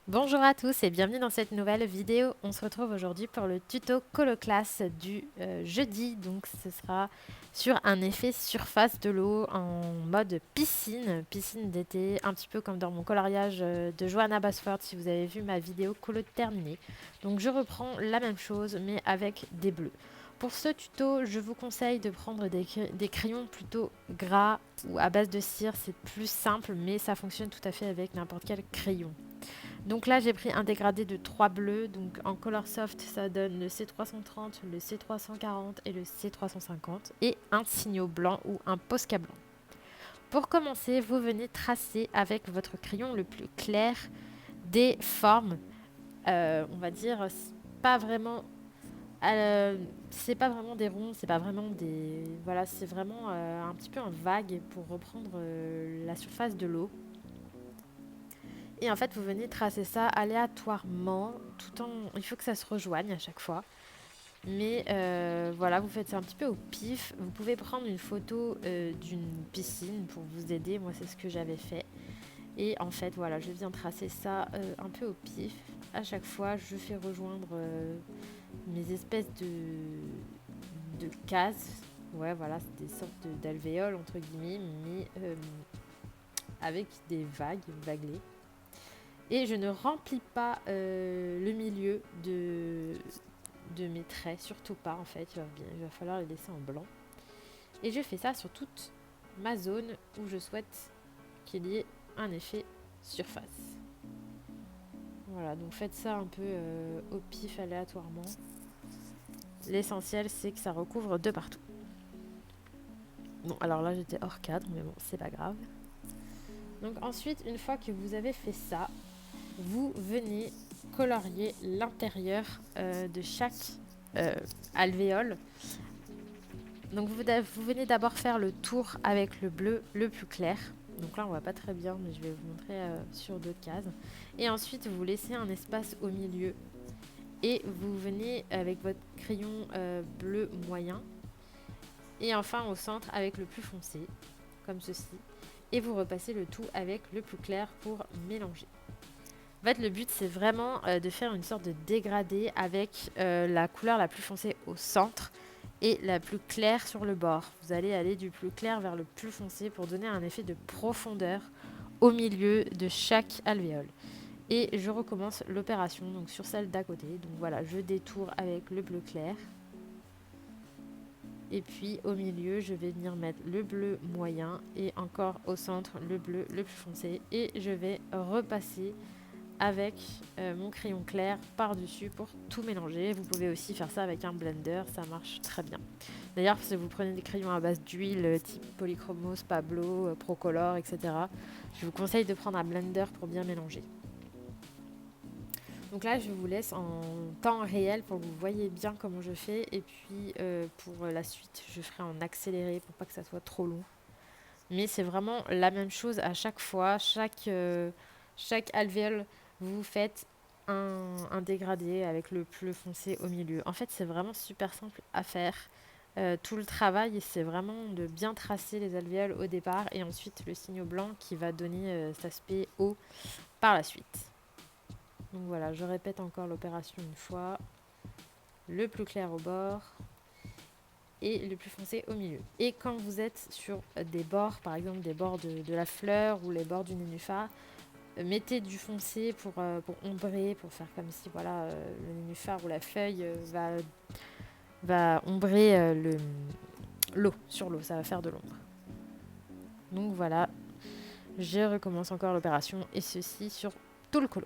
Bonjour à tous et bienvenue dans cette nouvelle vidéo. On se retrouve aujourd'hui pour le tuto Coloclass du jeudi. Donc ce sera sur un effet surface de l'eau en mode piscine, piscine d'été, un petit peu comme dans mon coloriage de Johanna Basford si vous avez vu ma vidéo colo terminée. Donc je reprends la même chose mais avec des bleus. Pour ce tuto, je vous conseille de prendre des crayons plutôt gras ou à base de cire, c'est plus simple mais ça fonctionne tout à fait avec n'importe quel crayon. Donc là, j'ai pris un dégradé de 3 bleus. Donc en Color Soft, ça donne le C330, le C340 et le C350. Et un signaux blanc ou un Posca blanc. Pour commencer, vous venez tracer avec votre crayon le plus clair des formes. On va dire, pas vraiment... c'est pas vraiment des ronds, c'est pas vraiment des... Voilà, c'est vraiment un petit peu un vague pour reprendre la surface de l'eau. Et en fait, vous venez tracer ça aléatoirement, tout en... Il faut que ça se rejoigne à chaque fois. Mais voilà, vous faites ça un petit peu au pif. Vous pouvez prendre une photo d'une piscine pour vous aider. Moi, c'est ce que j'avais fait. Et en fait, voilà, je viens tracer ça un peu au pif. À chaque fois, je fais rejoindre mes espèces de cases. Ouais, voilà, c'est des sortes d'alvéoles, entre guillemets, mais avec des vaguelets. Et je ne remplis pas le milieu de mes traits, surtout pas en fait, il va falloir les laisser en blanc. Et je fais ça sur toute ma zone où je souhaite qu'il y ait un effet surface. Voilà, donc faites ça un peu au pif aléatoirement. L'essentiel c'est que ça recouvre de partout. Bon, alors là j'étais hors cadre, mais bon, c'est pas grave. Donc ensuite, une fois que vous avez fait ça, vous venez colorier l'intérieur de chaque alvéole. Donc vous venez d'abord faire le tour avec le bleu le plus clair. Donc là on voit pas très bien mais je vais vous montrer sur d'autres cases. Et ensuite vous laissez un espace au milieu et vous venez avec votre crayon bleu moyen. Et enfin au centre avec le plus foncé, comme ceci. Et vous repassez le tout avec le plus clair pour mélanger. En fait, le but, c'est vraiment de faire une sorte de dégradé avec la couleur la plus foncée au centre et la plus claire sur le bord. Vous allez aller du plus clair vers le plus foncé pour donner un effet de profondeur au milieu de chaque alvéole. Et je recommence l'opération donc sur celle d'à côté. Donc voilà, je détourne avec le bleu clair. Et puis au milieu, je vais venir mettre le bleu moyen et encore au centre le bleu le plus foncé. Et je vais repasser avec mon crayon clair par-dessus pour tout mélanger. Vous pouvez aussi faire ça avec un blender, ça marche très bien. D'ailleurs, si vous prenez des crayons à base d'huile type Polychromos, Pablo, Procolor, etc., je vous conseille de prendre un blender pour bien mélanger. Donc là, je vous laisse en temps réel pour que vous voyez bien comment je fais. Et puis, pour la suite, je ferai en accéléré pour pas que ça soit trop long. Mais c'est vraiment la même chose à chaque fois. Chaque alvéole, vous faites un dégradé avec le plus foncé au milieu. En fait, c'est vraiment super simple à faire. Tout le travail, c'est vraiment de bien tracer les alvéoles au départ et ensuite le signaux blanc qui va donner cet aspect haut par la suite. Donc voilà, je répète encore l'opération une fois. Le plus clair au bord et le plus foncé au milieu. Et quand vous êtes sur des bords, par exemple des bords de la fleur ou les bords du nénuphar, mettez du foncé pour ombrer, pour faire comme si voilà, le nénuphar ou la feuille va ombrer l'eau, sur l'eau, ça va faire de l'ombre. Donc voilà, je recommence encore l'opération et ceci sur tout le colo.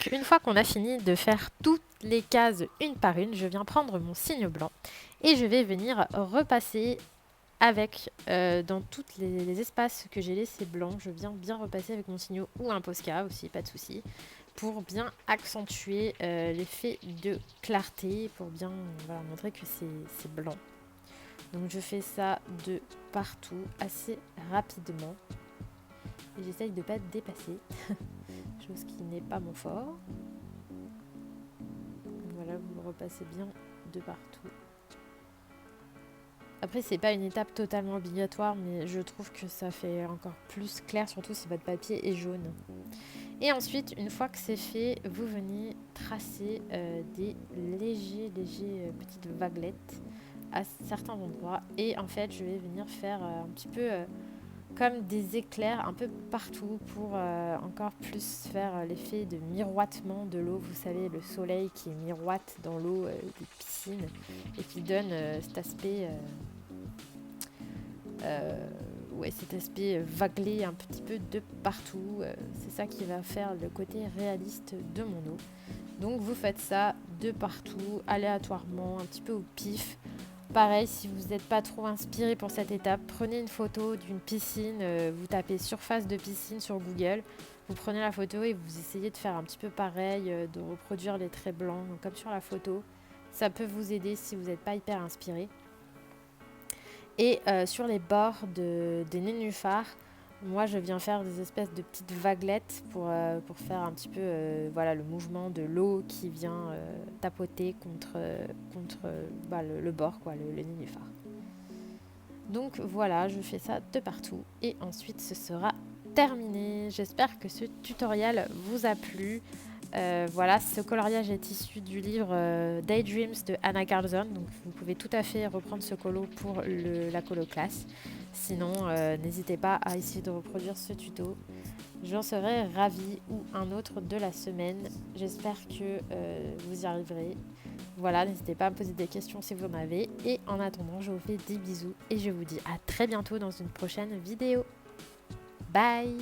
Donc une fois qu'on a fini de faire toutes les cases une par une, je viens prendre mon signe blanc et je vais venir repasser avec dans tous les espaces que j'ai laissés blancs, je viens bien repasser avec mon signe ou un Posca aussi, pas de souci, pour bien accentuer l'effet de clarté, pour bien voilà, montrer que c'est blanc. Donc je fais ça de partout assez rapidement et j'essaye de ne pas dépasser, chose qui n'est pas mon fort. Voilà, vous repassez bien de partout. Après, c'est pas une étape totalement obligatoire, mais je trouve que ça fait encore plus clair, surtout si votre papier est jaune. Et ensuite, une fois que c'est fait, vous venez tracer des légers petites vaguelettes à certains endroits. Et en fait, je vais venir faire un petit peu comme des éclairs un peu partout pour encore plus faire l'effet de miroitement de l'eau. Vous savez, le soleil qui miroite dans l'eau des piscines et qui donne cet aspect... cet aspect vaguelé un petit peu de partout, c'est ça qui va faire le côté réaliste de mon eau. Donc vous faites ça de partout, aléatoirement, un petit peu au pif. Pareil, si vous n'êtes pas trop inspiré pour cette étape, prenez une photo d'une piscine, vous tapez surface de piscine sur Google, vous prenez la photo et vous essayez de faire un petit peu pareil, de reproduire les traits blancs comme sur la photo. Ça peut vous aider si vous n'êtes pas hyper inspiré. Et sur les bords des nénuphars, moi je viens faire des espèces de petites vaguelettes pour faire un petit peu le mouvement de l'eau qui vient tapoter contre le bord, le nénuphar. Donc voilà, je fais ça de partout et ensuite ce sera terminé. J'espère que ce tutoriel vous a plu. Voilà, ce coloriage est issu du livre Daydreams de Anna Carlson, donc vous pouvez tout à fait reprendre ce colo pour la colo classe. Sinon, n'hésitez pas à essayer de reproduire ce tuto. J'en serai ravie, ou un autre de la semaine. J'espère que vous y arriverez. Voilà, n'hésitez pas à me poser des questions si vous en avez. Et en attendant, je vous fais des bisous et je vous dis à très bientôt dans une prochaine vidéo. Bye!